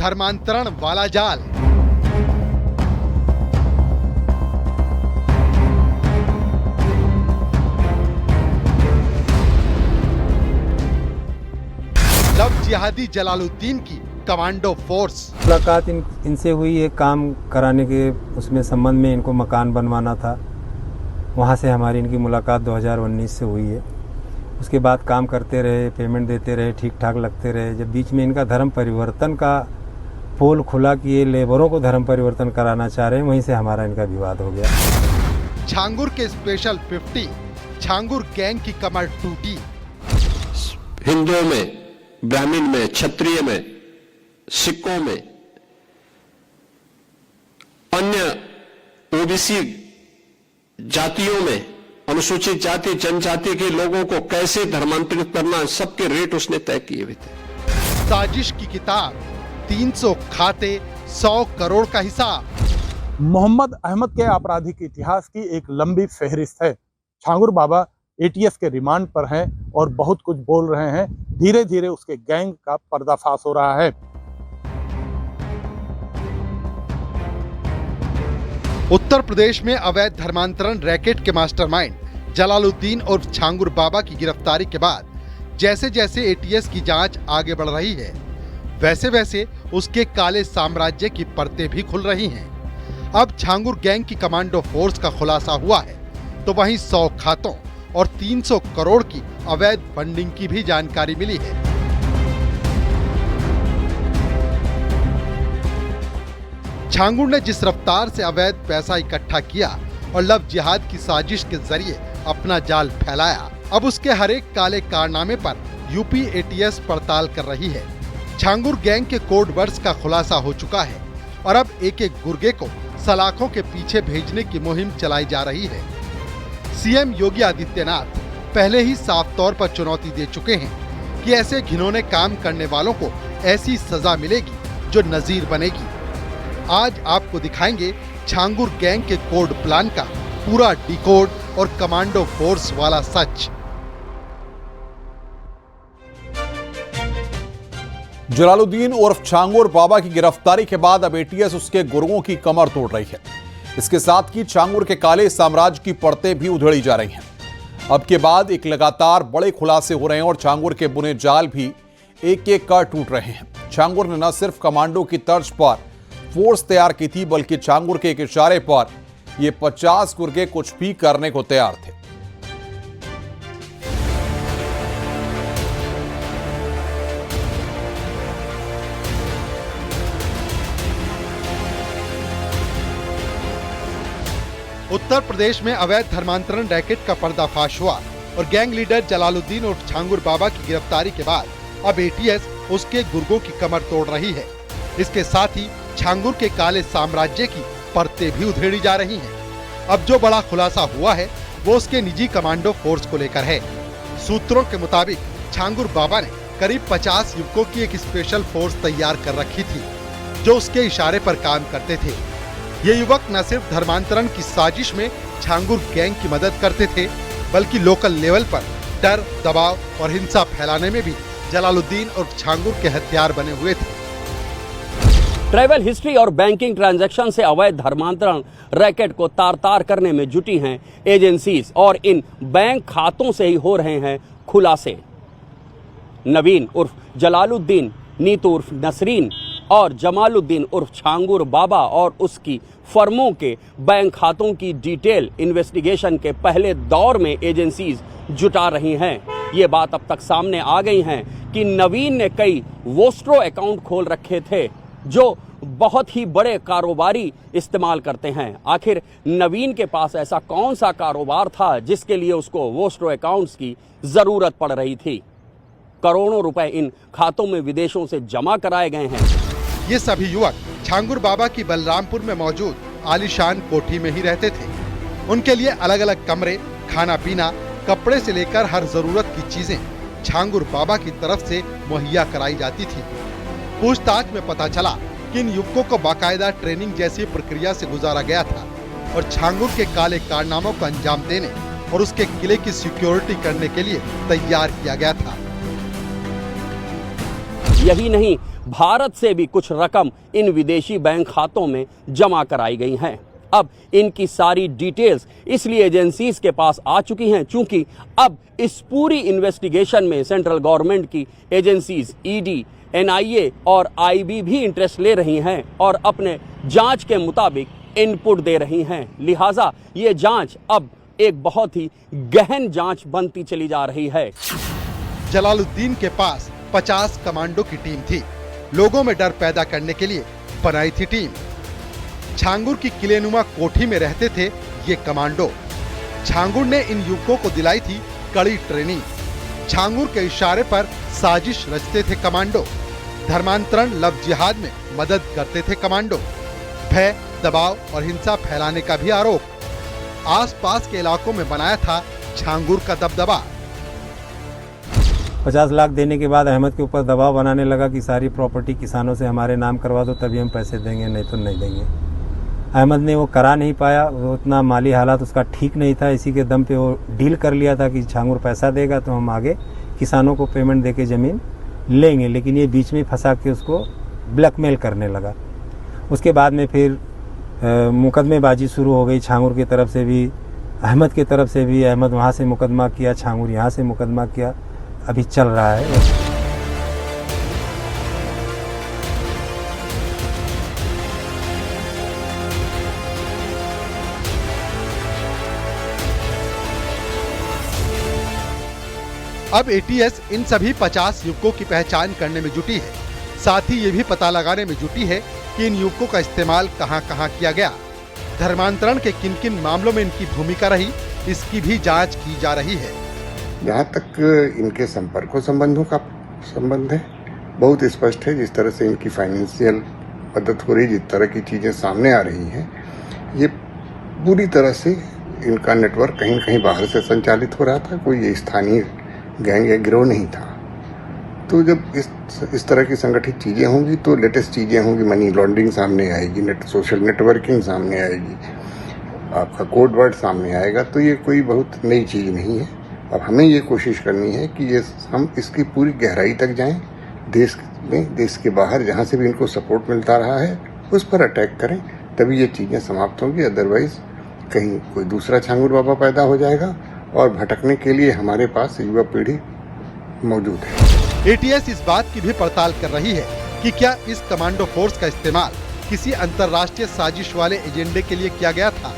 धर्मांतरण वाला जाल। लव जिहादी जलालुद्दीन की कमांडो फोर्स। मुलाकात इनसे हुई है काम कराने के उसमें संबंध में, इनको मकान बनवाना था, वहाँ से हमारी इनकी मुलाकात 2019 से हुई है। उसके बाद काम करते रहे, पेमेंट देते रहे, ठीक ठाक लगते रहे। जब बीच में इनका धर्म परिवर्तन का पोल खुला कि ये लेबरों को धर्म परिवर्तन कराना चाह रहे हैं, वहीं से हमारा इनका विवाद हो गया। छांगुर के स्पेशल 50 छांगुर गैंग की कमर टूटी। हिंदुओं में, ब्राह्मण में, क्षत्रिय में, सिखों में, अन्य ओबीसी जातियों में, अनुसूचित जाति जनजाति के लोगों को कैसे धर्मांतरित करना, सबके रेट उसने तय किए हुए थे। साजिश की किताब, 300 खाते, 100 करोड़ का हिसाब। मोहम्मद अहमद के आपराधिक इतिहास की एक लंबी फहरिस्त है। छांगुर बाबा एटीएस के रिमांड पर हैं और बहुत कुछ बोल रहे हैं। धीरे धीरे उसके गैंग का पर्दाफाश हो रहा है। उत्तर प्रदेश में अवैध धर्मांतरण रैकेट के मास्टरमाइंड जलालुद्दीन और छांगुर बाबा की गिरफ्तारी के बाद जैसे जैसे एटीएस की जांच आगे बढ़ रही है, वैसे वैसे उसके काले साम्राज्य की परतें भी खुल रही हैं। अब छांगुर गैंग की कमांडो फोर्स का खुलासा हुआ है, तो वहीं 100 खातों और 300 करोड़ की अवैध फंडिंग की भी जानकारी मिली है। छांगुर ने जिस रफ्तार से अवैध पैसा इकट्ठा किया और लव जिहाद की साजिश के जरिए अपना जाल फैलाया, अब उसके हर एक काले कारनामे पर यूपी एटीएस पड़ताल कर रही है। छांगुर गैंग के कोड वर्ड्स का खुलासा हो चुका है और अब एक एक गुर्गे को सलाखों के पीछे भेजने की मुहिम चलाई जा रही है। सीएम योगी आदित्यनाथ पहले ही साफ तौर पर चुनौती दे चुके हैं कि ऐसे घिनौने काम करने वालों को ऐसी सजा मिलेगी जो नजीर बनेगी। आज आपको दिखाएंगे छांगुर गैंग के कोड प्लान का पूरा डिकोड और कमांडो फोर्स वाला सच। जलालुद्दीन उर्फ छांगुर बाबा की गिरफ्तारी के बाद अब एटीएस उसके गुर्गों की कमर तोड़ रही है। इसके साथ ही छांगुर के काले साम्राज्य की परतें भी उधेड़ी जा रही हैं। अब के बाद एक लगातार बड़े खुलासे हो रहे हैं और छांगुर के बुने जाल भी एक एक कर टूट रहे हैं। छांगुर ने न सिर्फ कमांडो की तर्ज पर फोर्स तैयार की थी, बल्कि छांगुर के एक इशारे पर ये 50 गुर्गे कुछ भी करने को तैयार थे। उत्तर प्रदेश में अवैध धर्मांतरण रैकेट का पर्दाफाश हुआ और गैंग लीडर जलालुद्दीन और छांगुर बाबा की गिरफ्तारी के बाद अब एटीएस उसके गुर्गों की कमर तोड़ रही है। इसके साथ ही छांगुर के काले साम्राज्य की परतें भी उधेड़ी जा रही हैं। अब जो बड़ा खुलासा हुआ है वो उसके निजी कमांडो फोर्स को लेकर है। सूत्रों के मुताबिक छांगुर बाबा ने करीब 50 युवकों की एक स्पेशल फोर्स तैयार कर रखी थी जो उसके इशारे पर काम करते थे। ये युवक न सिर्फ धर्मांतरण की साजिश में छांगुर गैंग की मदद करते थे, बल्कि लोकल लेवल पर डर, दबाव और हिंसा फैलाने में भी जलालुद्दीन और छांगुर के हथियार बने हुए थे। ट्रैवल हिस्ट्री और बैंकिंग ट्रांजैक्शन से अवैध धर्मांतरण रैकेट को तार-तार करने में जुटी हैं एजेंसीज और इन बैंक खातों से ही हो रहे हैं खुलासे। नवीन उर्फ जलालुद्दीन, नीतू उर्फ नसरीन और जमालुद्दीन उर्फ छांगुर बाबा और उसकी फर्मों के बैंक खातों की डिटेल इन्वेस्टिगेशन के पहले दौर में एजेंसीज जुटा रही हैं। ये बात अब तक सामने आ गई है कि नवीन ने कई वोस्ट्रो अकाउंट खोल रखे थे जो बहुत ही बड़े कारोबारी इस्तेमाल करते हैं। आखिर नवीन के पास ऐसा कौन सा कारोबार था जिसके लिए उसको वोस्ट्रो अकाउंट्स की जरूरत पड़ रही थी? करोड़ों रुपए इन खातों में विदेशों से जमा कराए गए हैं। ये सभी युवक छांगुर बाबा की बलरामपुर में मौजूद आलीशान कोठी में ही रहते थे। उनके लिए अलग अलग कमरे, खाना पीना, कपड़े से लेकर हर जरूरत की चीजें छांगुर बाबा की तरफ से मुहैया कराई जाती थी। पूछताछ में पता चला कि इन युवकों को बाकायदा ट्रेनिंग जैसी प्रक्रिया से गुजारा गया था और छांगुर के काले कारनामों को अंजाम देने और उसके किले की सिक्योरिटी करने के लिए तैयार किया गया था। यही नहीं भारत से भी कुछ रकम इन विदेशी बैंक खातों में जमा कराई गई हैं। अब इनकी सारी डिटेल्स इसलिए एजेंसीज के पास आ चुकी हैं क्योंकि अब इस पूरी इन्वेस्टिगेशन में सेंट्रल गवर्नमेंट की एजेंसीज ईडी, एनआईए और आईबी भी इंटरेस्ट ले रही हैं और अपने जांच के मुताबिक इनपुट दे रही हैं। लिहाजा ये जांच अब एक बहुत ही गहन जांच बनती चली जा रही है। जलालुद्दीन के पास 50 कमांडो की टीम थी। लोगों में डर पैदा करने के लिए बनाई थी टीम। छांगुर की किलेनुमा कोठी में रहते थे ये कमांडो। छांगुर ने इन युवकों को दिलाई थी कड़ी ट्रेनिंग। छांगुर के इशारे पर साजिश रचते थे कमांडो। धर्मांतरण, लव जिहाद में मदद करते थे कमांडो। भय, दबाव और हिंसा फैलाने का भी आरोप। आसपास के इलाकों में बनाया था छांगुर का दबदबा। 50 लाख देने के बाद अहमद के ऊपर दबाव बनाने लगा कि सारी प्रॉपर्टी किसानों से हमारे नाम करवा दो, तभी हम पैसे देंगे, नहीं तो नहीं देंगे। अहमद ने वो करा नहीं पाया, वो उतना माली हालात उसका ठीक नहीं था। इसी के दम पे वो डील कर लिया था कि छांगुर पैसा देगा तो हम आगे किसानों को पेमेंट देके ज़मीन लेंगे, लेकिन ये बीच में फंसा के उसको ब्लैकमेल करने लगा। उसके बाद में फिर मुकदमेबाजी शुरू हो गई छांगुर की तरफ से भी, अहमद की तरफ से भी। अहमद वहाँ से मुकदमा किया, छांगुर यहाँ से मुकदमा किया, अभी चल रहा है। अब एटीएस इन सभी 50 युवकों की पहचान करने में जुटी है। साथ ही ये भी पता लगाने में जुटी है कि इन युवकों का इस्तेमाल कहां-कहां किया गया। धर्मांतरण के किन-किन मामलों में इनकी भूमिका रही, इसकी भी जांच की जा रही है। जहाँ तक इनके संपर्कों संबंधों का संबंध है, बहुत स्पष्ट है। जिस तरह से इनकी फाइनेंशियल मदद हो रही, जिस तरह की चीजें सामने आ रही हैं, ये पूरी तरह से इनका नेटवर्क कहीं न कहीं बाहर से संचालित हो रहा था। कोई ये स्थानीय गैंग या गिरोह नहीं था। तो जब इस तरह की संगठित चीजें होंगी तो लेटेस्ट चीजें होंगी, मनी लॉन्ड्रिंग सामने आएगी, सोशल नेटवर्किंग सामने आएगी, आपका कोड वर्ड सामने आएगा। तो ये कोई बहुत नई चीज नहीं है। अब हमें ये कोशिश करनी है कि ये हम इसकी पूरी गहराई तक जाएं, देश में, देश के बाहर, जहाँ से भी इनको सपोर्ट मिलता रहा है उस पर अटैक करें, तभी ये चीजें समाप्त होंगी। अदरवाइज कहीं कोई दूसरा छांगुर बाबा पैदा हो जाएगा और भटकने के लिए हमारे पास युवा पीढ़ी मौजूद है। एटीएस इस बात की भी पड़ताल कर रही है कि क्या इस कमांडो फोर्स का इस्तेमाल किसी अंतर्राष्ट्रीय साजिश वाले एजेंडे के लिए किया गया था।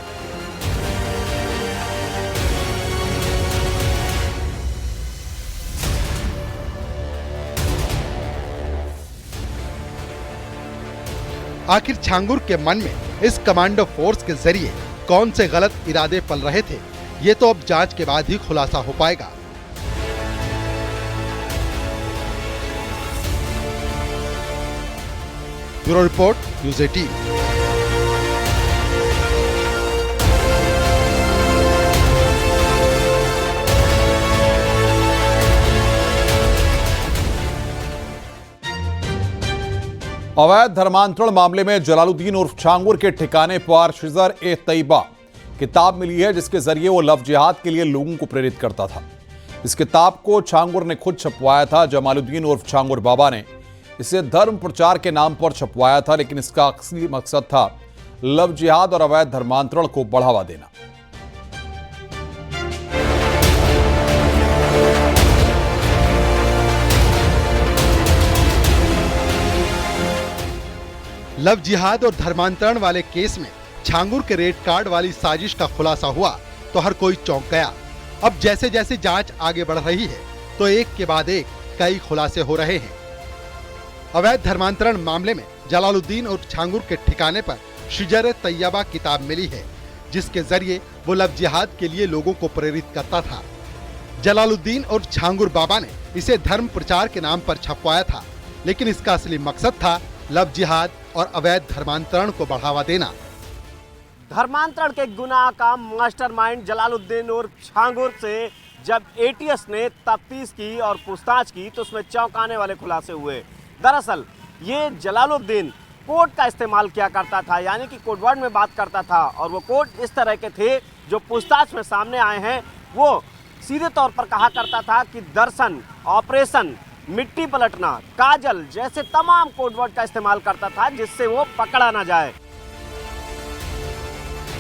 आखिर छांगुर के मन में इस कमांडो फोर्स के जरिए कौन से गलत इरादे पल रहे थे, ये तो अब जांच के बाद ही खुलासा हो पाएगा। Bureau report, news 18। अवैध धर्मांतरण मामले में जलालुद्दीन उर्फ छांगुर के ठिकाने पर शिजर ए तैयबा किताब मिली है, जिसके जरिए वो लव जिहाद के लिए लोगों को प्रेरित करता था। इस किताब को छांगुर ने खुद छपवाया था। जमालुद्दीन उर्फ छांगुर बाबा ने इसे धर्म प्रचार के नाम पर छपवाया था, लेकिन इसका असली मकसद था लव जिहाद और अवैध धर्मांतरण को बढ़ावा देना। लव जिहाद और धर्मांतरण वाले केस में छांगुर के रेड कार्ड वाली साजिश का खुलासा हुआ तो हर कोई चौंक गया। अब जैसे जैसे जांच आगे बढ़ रही है तो एक के बाद एक कई खुलासे हो रहे हैं। अवैध धर्मांतरण मामले में जलालुद्दीन और छांगुर के ठिकाने पर शिजर तैयबा किताब मिली है, जिसके जरिए वो लव जिहाद के लिए लोगों को प्रेरित करता था। जलालुद्दीन और छांगुर बाबा ने इसे धर्म प्रचार के नाम पर छपवाया था, लेकिन इसका असली मकसद था लव जिहाद और अवैध धर्मांतरण को बढ़ावा देना। धर्मांतरण के गुनाह का मास्टरमाइंड जलालुद्दीन और छांगुर से जब एटीएस ने तफ्तीश की और पूछताछ की तो उसमें चौंकाने वाले खुलासे हुए। दरअसल ये जलालुद्दीन कोड का इस्तेमाल किया करता था, यानी कि कोड वर्ड में बात करता था, और वो कोड इस तरह के थे जो पूछताछ में सामने आए हैं। वो सीधे तौर पर कहा करता था कि दर्शन, ऑपरेशन, मिट्टी पलटना, काजल जैसे तमाम कोडवर्ड का इस्तेमाल करता था जिससे वो पकड़ा ना जाए।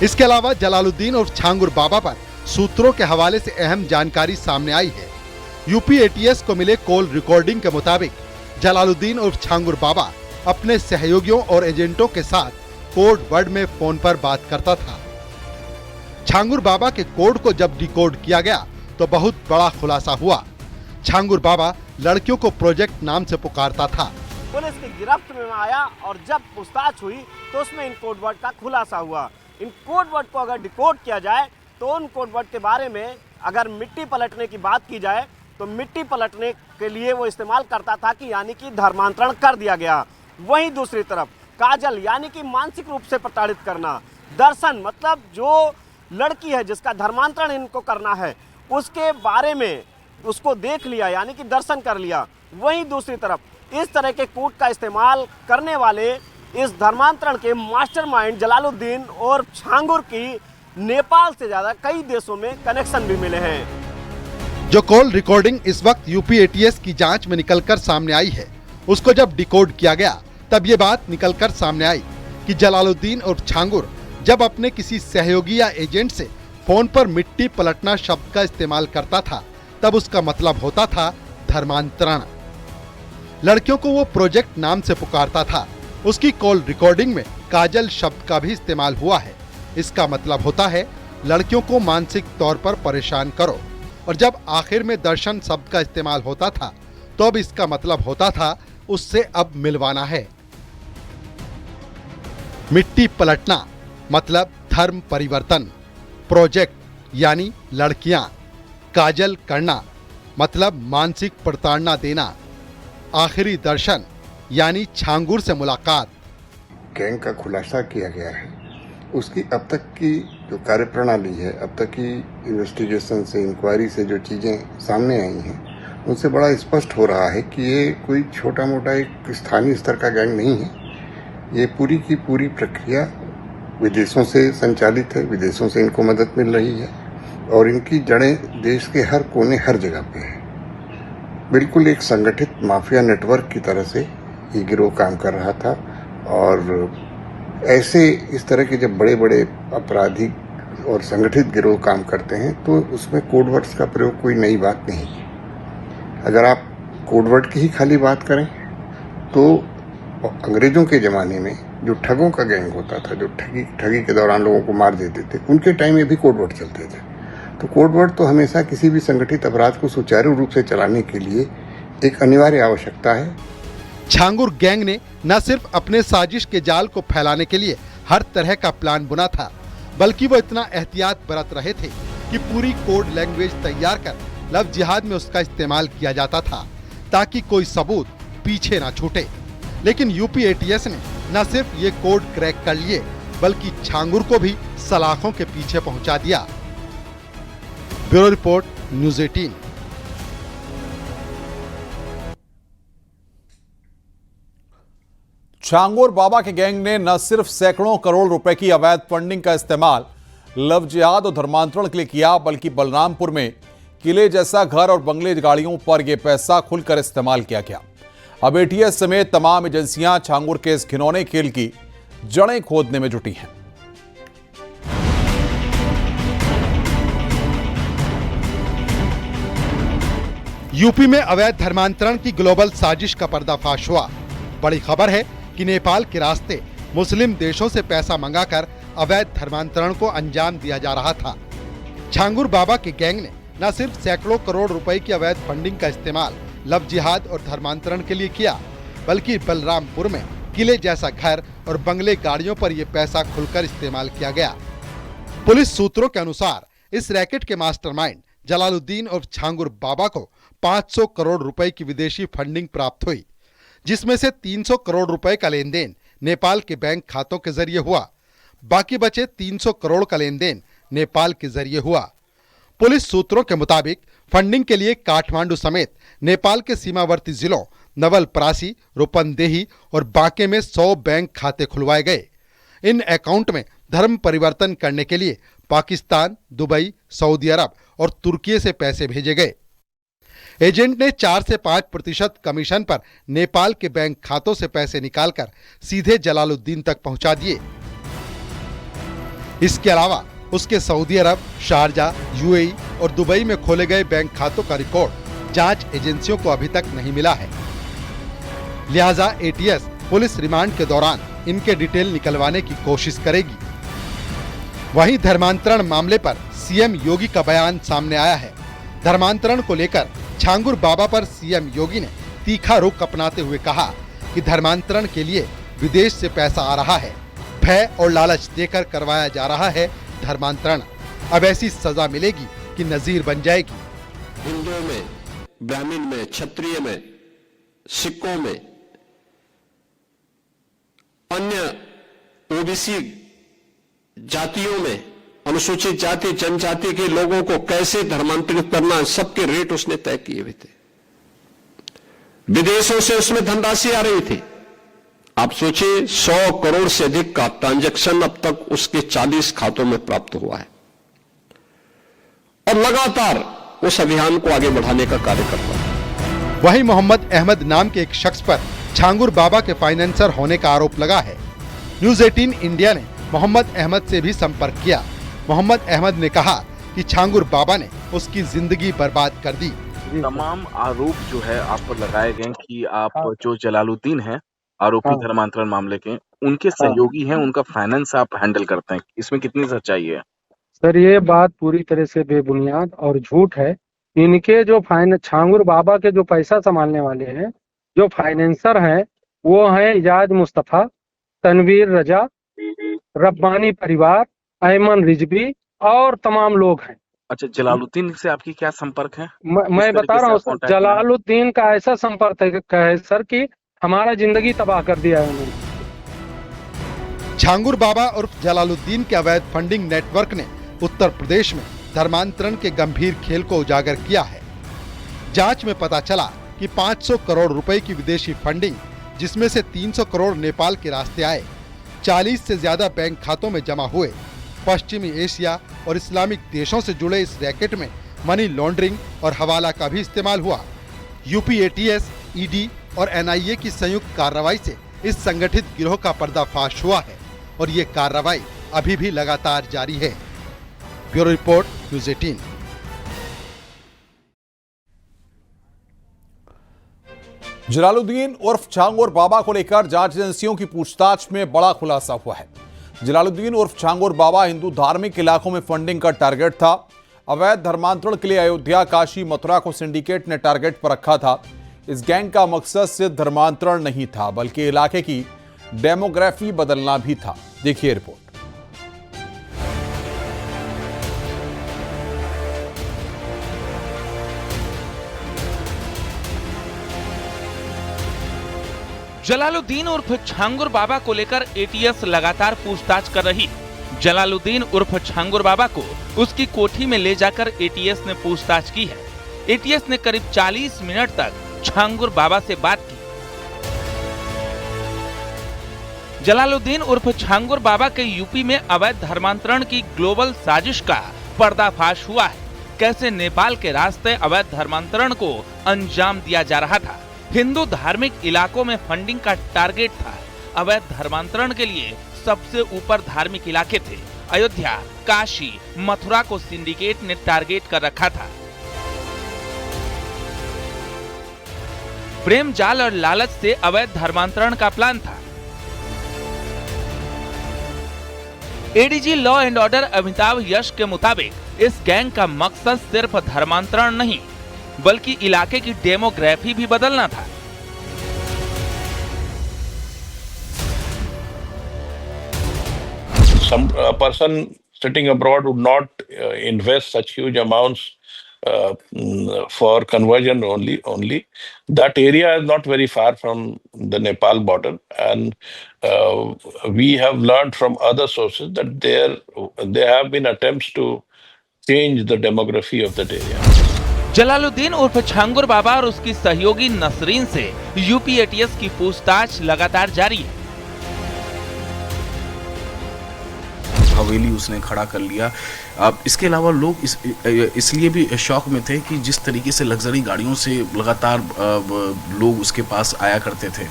इसके अलावा जलालुद्दीन और छांगुर बाबा पर सूत्रों के हवाले से अहम जानकारी सामने आई है। यूपी एटीएस को मिले कॉल रिकॉर्डिंग के मुताबिक जलालुद्दीन और छांगुर बाबा अपने सहयोगियों और एजेंटों के साथ कोड वर्ड में फोन पर बात करता था। छांगुर बाबा के कोड को जब डिकोड किया गया तो बहुत बड़ा खुलासा हुआ। छांगुर बाबा लड़कियों को प्रोजेक्ट नाम से पुकारता था। पुलिस की गिरफ्त में आया और जब पूछताछ हुई तो उसमें इन कोडवर्ड का खुलासा हुआ। इन कोडवर्ड को अगर डिकोड किया जाए तो उन कोडवर्ड के बारे में अगर मिट्टी पलटने की बात की जाए तो मिट्टी पलटने के लिए वो इस्तेमाल करता था कि यानी कि धर्मांतरण कर दिया गया। वहीं दूसरी तरफ काजल यानी कि मानसिक रूप से प्रताड़ित करना, दर्शन मतलब जो लड़की है जिसका धर्मांतरण इनको करना है उसके बारे में उसको देख लिया यानी कि दर्शन कर लिया। वहीं दूसरी तरफ इस तरह के कूट का इस्तेमाल करने वाले इस धर्मांतरण के मास्टरमाइंड जलालुद्दीन और छांगुर की नेपाल से ज्यादा कई देशों में कनेक्शन भी मिले हैं। जो कॉल रिकॉर्डिंग इस वक्त यूपी एटीएस की जांच में निकलकर सामने आई है, उसको जब डिकोड किया गया तब ये बात निकलकर सामने आई कि जलालुद्दीन और छांगुर जब अपने किसी सहयोगी या एजेंट से फोन पर मिट्टी पलटना शब्द का इस्तेमाल करता था तब उसका मतलब होता था धर्मांतरण। लड़कियों को वो प्रोजेक्ट नाम से पुकारता था। उसकी कॉल रिकॉर्डिंग में काजल शब्द का भी इस्तेमाल हुआ है। इसका मतलब होता है लड़कियों को मानसिक तौर पर परेशान करो। और जब आखिर में दर्शन शब्द का इस्तेमाल होता था तो अब इसका मतलब होता था उससे अब मिलवाना है। मिट्टी पलटना मतलब धर्म परिवर्तन, प्रोजेक्ट यानी लड़कियां, काजल करना मतलब मानसिक प्रताड़ना देना, आखिरी दर्शन यानी छांगुर से मुलाकात। गैंग का खुलासा किया गया है, उसकी अब तक की जो कार्यप्रणाली है, अब तक की इन्वेस्टिगेशन से, इंक्वायरी से जो चीज़ें सामने आई हैं उनसे बड़ा स्पष्ट हो रहा है कि ये कोई छोटा मोटा एक स्थानीय स्तर का गैंग नहीं है। ये पूरी की पूरी प्रक्रिया विदेशों से संचालित है, विदेशों से इनको मदद मिल रही है और इनकी जड़ें देश के हर कोने हर जगह पे है। बिल्कुल एक संगठित माफिया नेटवर्क की तरह से ये गिरोह काम कर रहा था और ऐसे इस तरह के जब बड़े बड़े आपराधिक और संगठित गिरोह काम करते हैं तो उसमें कोडवर्ड्स का प्रयोग कोई नई बात नहीं है। अगर आप कोडवर्ड की ही खाली बात करें तो अंग्रेजों के ज़माने में जो ठगों का गैंग होता था, जो ठगी के दौरान लोगों को मार देते थे, उनके टाइम में भी कोडवर्ड चलते थे। तो कोडवर्ड तो हमेशा किसी भी संगठित अपराध को सुचारू रूप से चलाने के लिए एक अनिवार्य आवश्यकता है। छांगुर गैंग ने न सिर्फ अपने साजिश के जाल को फैलाने के लिए हर तरह का प्लान बुना था, बल्कि वो इतना एहतियात बरत रहे थे कि पूरी कोड लैंग्वेज तैयार कर लव जिहाद में उसका इस्तेमाल किया जाता था ताकि कोई सबूत पीछे ना छूटे। लेकिन यूपी एटीएस ने न सिर्फ ये कोड क्रैक कर लिए बल्कि छांगुर को भी सलाखों के पीछे पहुंचा दिया। Bureau report, news 18। छांगुर बाबा के गैंग ने न सिर्फ सैकड़ों करोड़ रुपए की अवैध फंडिंग का इस्तेमाल लव जिहाद और धर्मांतरण के लिए किया, बल्कि बलरामपुर में किले जैसा घर और बंगले गाड़ियों पर यह पैसा खुलकर इस्तेमाल किया गया। अब एटीएस समेत तमाम एजेंसियां छांगुर के इस घिनौने खेल की जड़ें खोदने में जुटी हैं। यूपी में अवैध धर्मांतरण की ग्लोबल साजिश का पर्दाफाश हुआ। बड़ी खबर है कि नेपाल के रास्ते मुस्लिम देशों से पैसा मंगाकर अवैध धर्मांतरण को अंजाम दिया जा रहा था। छांगुर बाबा के गैंग ने न सिर्फ सैकड़ों करोड़ रुपए की अवैध फंडिंग का इस्तेमाल लव जिहाद और धर्मांतरण के लिए किया, बल्कि बलरामपुर में किले जैसा घर और बंगले गाड़ियों पर यह पैसा खुलकर इस्तेमाल किया गया। पुलिस सूत्रों के अनुसार इस रैकेट के मास्टरमाइंड जलालुद्दीन और छांगुर बाबा को 500 करोड़ रुपए की विदेशी फंडिंग प्राप्त हुई, जिसमें से 300 करोड़ रुपए का लेन देन नेपाल के बैंक खातों के जरिए हुआ। बाकी बचे 300 करोड़ का लेन देन नेपाल के जरिए हुआ। पुलिस सूत्रों के मुताबिक फंडिंग के लिए काठमांडू समेत नेपाल के सीमावर्ती जिलों नवलपरासी, रूपन्देही और बांके में 100 बैंक खाते खुलवाए गए। इन अकाउंट में धर्म परिवर्तन करने के लिए पाकिस्तान, दुबई, सऊदी अरब और तुर्की से पैसे भेजे गए। एजेंट ने 4 से 5% कमीशन पर नेपाल के बैंक खातों से पैसे निकालकर सीधे जलालुद्दीन तक पहुंचा दिए। इसके अलावा उसके सऊदी अरब, शारजा, यूएई और दुबई में खोले गए बैंक खातों का रिकॉर्ड जांच एजेंसियों को अभी तक नहीं मिला है। लिहाजा एटीएस पुलिस रिमांड के दौरान इनके डिटेल निकलवाने की कोशिश करेगी। वहीं धर्मांतरण मामले पर सीएम योगी का बयान सामने आया है। धर्मांतरण को लेकर छांगुर बाबा पर सीएम योगी ने तीखा रुख अपनाते हुए कहा कि धर्मांतरण के लिए विदेश से पैसा आ रहा है, भय और लालच देकर करवाया जा रहा है धर्मांतरण। अब ऐसी सजा मिलेगी कि नजीर बन जाएगी। हिंदुओं में, ब्राह्मण में, क्षत्रिय में, सिखों में, अन्य ओबीसी जातियों में, अनुसूचित जाति जनजाति के लोगों को कैसे धर्मांतरित करना, सबके रेट उसने तय किए हुए थे। विदेशों से उसमें धनराशि आ रही थी। आप सोचिए 100 करोड़ से अधिक का ट्रांजैक्शन अब तक उसके 40 खातों में प्राप्त हुआ है और लगातार उस अभियान को आगे बढ़ाने का कार्य करता है। वहीं मोहम्मद अहमद नाम के एक शख्स पर छांगुर बाबा के फाइनेंसर होने का आरोप लगा है। न्यूज 18 इंडिया ने मोहम्मद अहमद से भी संपर्क किया। मोहम्मद अहमद ने कहा कि छांगुर बाबा ने उसकी जिंदगी बर्बाद कर दी। तमाम आरोप जो है आप पर लगाए गए कि आप जो जलालुद्दीन हैं आरोपी धर्मांतरण मामले के, उनके सहयोगी हैं, उनका फाइनेंस आप हैंडल करते हैं, इसमें कितनी सच्चाई है? सर ये बात पूरी तरह से बेबुनियाद और झूठ है। इनके जो छांगुर बाबा के जो पैसा संभालने वाले हैं, जो फाइनेंसर हैं, वो हैं इजाज मुस्तफा, तनवीर रजा, रब्बानी परिवार, अयमन रिजवी और तमाम लोग हैं। अच्छा, जलालुद्दीन से आपकी क्या संपर्क है? मैं बता रहा हूँ सर, जलालुद्दीन का ऐसा संपर्क है सर कि हमारा जिंदगी तबाह कर दिया है उन्होंने। छांगुर बाबा और जलालुद्दीन के अवैध फंडिंग नेटवर्क ने उत्तर प्रदेश में धर्मांतरण के गंभीर खेल को उजागर किया है। जांच में पता चला कि 500 करोड़ रुपए की विदेशी फंडिंग, जिसमें से 300 करोड़ नेपाल के रास्ते आए, 40 से ज्यादा बैंक खातों में जमा हुए। पश्चिमी एशिया और इस्लामिक देशों से जुड़े इस रैकेट में मनी लॉन्ड्रिंग और हवाला का भी इस्तेमाल हुआ। यूपी एटीएस, ईडी और एनआईए की संयुक्त कार्रवाई से इस संगठित गिरोह का पर्दाफाश हुआ है और ये कार्रवाई अभी भी लगातार जारी है। Bureau report, news 18। जलालुद्दीन उर्फ छांगुर बाबा को लेकर जांच एजेंसियों की पूछताछ में बड़ा खुलासा हुआ है। जलालुद्दीन उर्फ छांगुर बाबा हिंदू धार्मिक इलाकों में फंडिंग का टारगेट था। अवैध धर्मांतरण के लिए अयोध्या, काशी, मथुरा को सिंडिकेट ने टारगेट पर रखा था। इस गैंग का मकसद सिर्फ धर्मांतरण नहीं था, बल्कि इलाके की डेमोग्राफी बदलना भी था। देखिए रिपोर्ट। जलालुद्दीन उर्फ छांगुर बाबा को लेकर एटीएस लगातार पूछताछ कर रही। जलालुद्दीन उर्फ छांगुर बाबा को उसकी कोठी में ले जाकर एटीएस ने पूछताछ की है। एटीएस ने करीब 40 मिनट तक छांगुर बाबा से बात की। जलालुद्दीन उर्फ छांगुर बाबा के यूपी में अवैध धर्मांतरण की ग्लोबल साजिश का पर्दाफाश हुआ है। कैसे नेपाल के रास्ते अवैध धर्मांतरण को अंजाम दिया जा रहा था। हिंदू धार्मिक इलाकों में फंडिंग का टारगेट था। अवैध धर्मांतरण के लिए सबसे ऊपर धार्मिक इलाके थे। अयोध्या, काशी, मथुरा को सिंडिकेट ने टारगेट कर रखा था। प्रेम जाल और लालच से अवैध धर्मांतरण का प्लान था। ADG law and order Amitabh Yash के मुताबिक इस गैंग का मकसद सिर्फ धर्मांतरण नहीं, बल्कि इलाके की डेमोग्राफी भी बदलना था। Some person sitting abroad would not invest such huge amounts for conversion only. That area is not very far from the Nepal border, and we have learned from other sources that there have been attempts to change the demography of that area. Jalaluddin उर्फ छांगुर बाबा और उसकी सहयोगी नसरीन से UP ATS की पूछताछ लगातार जारी है। हवेली उसने खड़ा कर लिया। अब इसके अलावा लोग इसलिए भी शौक में थे कि जिस तरीके से लग्जरी गाड़ियों से लगातार लोग उसके पास आया करते थे।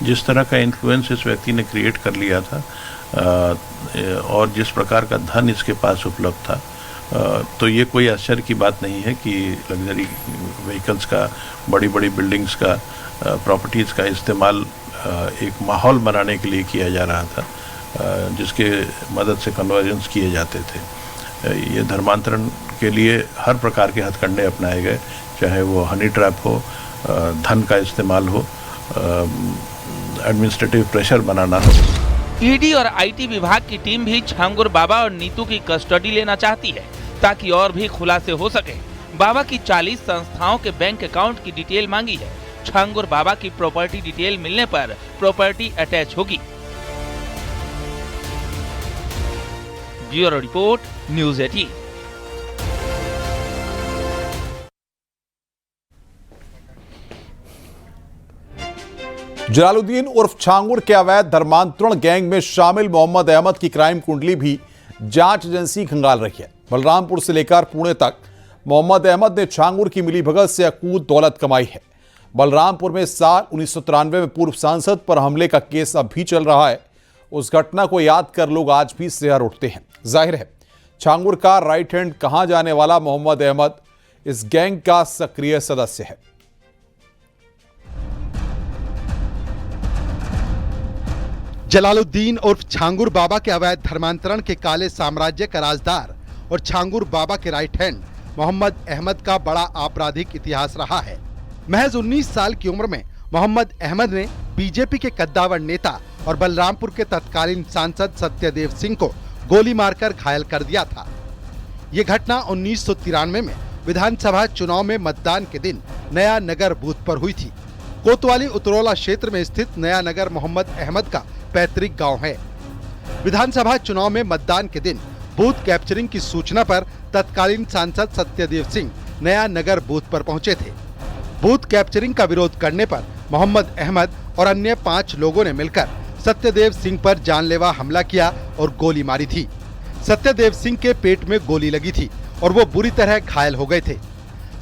जिस तरह का इन्फ्लुएंस इस व्यक्ति ने क्रिएट कर लिया था और जिस प्रकार का धन इसके पास उपलब्ध था, तो ये कोई आश्चर्य की बात नहीं है कि लग्जरी व्हीकल्स का, बड़ी बड़ी बिल्डिंग्स का, प्रॉपर्टीज़ का इस्तेमाल एक माहौल बनाने के लिए किया जा रहा था, जिसके मदद से कन्वर्जन्स किए जाते थे। ये धर्मांतरण के लिए हर प्रकार के हथकंडे अपनाए गए, चाहे वो हनी ट्रैप हो, धन का इस्तेमाल हो, एडमिनिस्ट्रेटिव प्रेशर बनाना हो। ईडी और आईटी विभाग की टीम भी छांगुर बाबा और नीतू की कस्टडी लेना चाहती है ताकि और भी खुलासे हो सके। बाबा की 40 संस्थाओं के बैंक अकाउंट की डिटेल मांगी है। छांगुर बाबा की प्रॉपर्टी डिटेल मिलने पर प्रॉपर्टी अटैच होगी। Bureau report, news 18। जलालुद्दीन उर्फ छांगुर के अवैध धर्मांतरण गैंग में शामिल मोहम्मद अहमद की क्राइम कुंडली भी जांच एजेंसी खंगाल रही है। बलरामपुर से लेकर पुणे तक मोहम्मद अहमद ने छांगुर की मिलीभगत से अकूत दौलत कमाई है। बलरामपुर में साल 1993 में पूर्व सांसद पर हमले का केस अब भी चल रहा है। उस घटना को याद कर लोग आज भी सिहर उठते हैं। जाहिर है छांगुर का राइट हैंड कहा जाने वाला मोहम्मद अहमद इस गैंग का सक्रिय सदस्य है। जलालुद्दीन उर्फ छांगुर बाबा के अवैध धर्मांतरण के काले साम्राज्य का राजदार और छांगुर बाबा के राइट हैंड मोहम्मद अहमद का बड़ा आपराधिक इतिहास रहा है। महज 19 साल की उम्र में मोहम्मद अहमद ने बीजेपी के कद्दावर नेता और बलरामपुर के तत्कालीन सांसद सत्यदेव सिंह को गोली मारकर घायल कर दिया था। ये घटना 1993 में विधानसभा चुनाव में मतदान के दिन नया नगर बूथ पर हुई थी। कोतवाली उतरौला क्षेत्र में स्थित नया नगर मोहम्मद अहमद का पैतृक गांव है। विधानसभा चुनाव में मतदान के दिन बूथ कैप्चरिंग की सूचना पर तत्कालीन सांसद सत्यदेव सिंह नया नगर बूथ पर पहुंचे थे। बूथ कैप्चरिंग का विरोध करने पर मोहम्मद अहमद और अन्य 5 लोगों ने मिलकर सत्यदेव सिंह पर जानलेवा हमला किया और गोली मारी थी। सत्यदेव सिंह के पेट में गोली लगी थी और वो बुरी तरह घायल हो गए थे।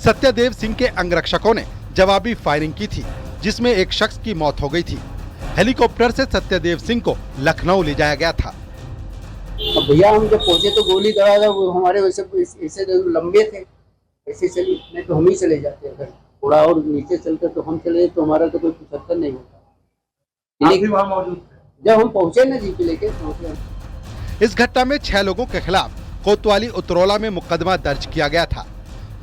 सत्यदेव सिंह के अंगरक्षकों ने जवाबी फायरिंग की थी, जिसमें एक शख्स की मौत हो गई थी। हेलीकॉप्टर से सत्यदेव सिंह को लखनऊ ले जाया गया था। भैया हम जब पहुंचे तो गोली दड़ा था, वो हमारे वैसे लंबे थे, ऐसे चली नहीं तो हम ही चले जाते। अगर थोड़ा और नीचे चलकर तो हम चले तो हमारा तो कोई 75 नहीं होता। आप भी वहाँ मौजूद थे जब हम पहुंचे ना जीप लेके पहुंचे। इस घटना में 6 लोगों के खिलाफ कोतवाली उतरौला में मुकदमा दर्ज किया गया था,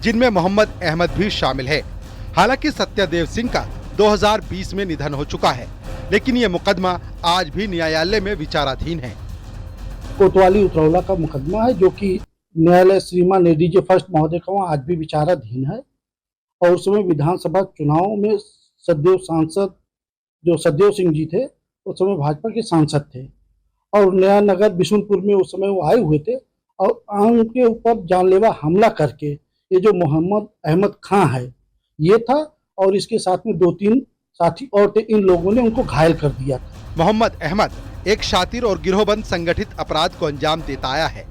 जिनमें मोहम्मद अहमद भी शामिल है। हालांकि सत्यदेव सिंह का 2020 में निधन हो चुका है, लेकिन ये मुकदमा आज भी न्यायालय में विचाराधीन है। कोतवाली उतरौला का मुकदमा है जो कि न्यायालय श्रीमान एडीजे फर्स्ट महोदय का आज भी विचाराधीन है। और उस समय विधानसभा चुनाव में सदैव सांसद जो सत्यदेव सिंह जी थे उस समय भाजपा के सांसद थे और नया नगर बिशुनपुर में उस समय वो आए हुए थे और उनके ऊपर जानलेवा हमला करके ये जो मोहम्मद अहमद खां है ये था और इसके साथ में 2-3 साथी और थे। इन लोगों ने उनको घायल कर दिया था। मोहम्मद अहमद एक शातिर और गिरोहबंद संगठित अपराध को अंजाम देता आया है।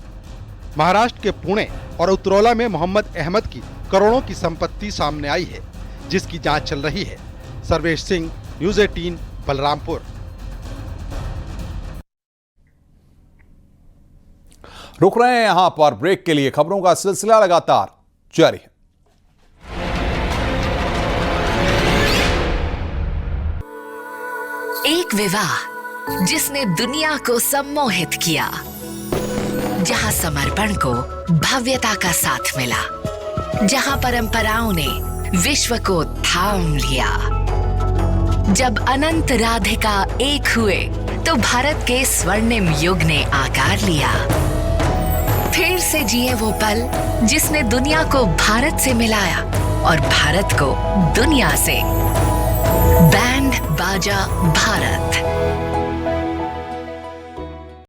महाराष्ट्र के पुणे और उतरौला में मोहम्मद अहमद की करोड़ों की संपत्ति सामने आई है, जिसकी जांच चल रही है। सर्वेश सिंह, न्यूज़ 18, बलरामपुर। रुक रहे हैं यहां पर ब्रेक के लिए। खबरों का सिलसिला लगातार जारी है। एक विवाह जिसने दुनिया को सम्मोहित किया, जहां समर्पण को भव्यता का साथ मिला, जहां परंपराओं ने विश्व को थाम लिया। जब अनंत राधिका एक हुए तो भारत के स्वर्णिम युग ने आकार लिया। फिर से जिए वो पल जिसने दुनिया को भारत से मिलाया और भारत को दुनिया से। बैंड बाजा भारत।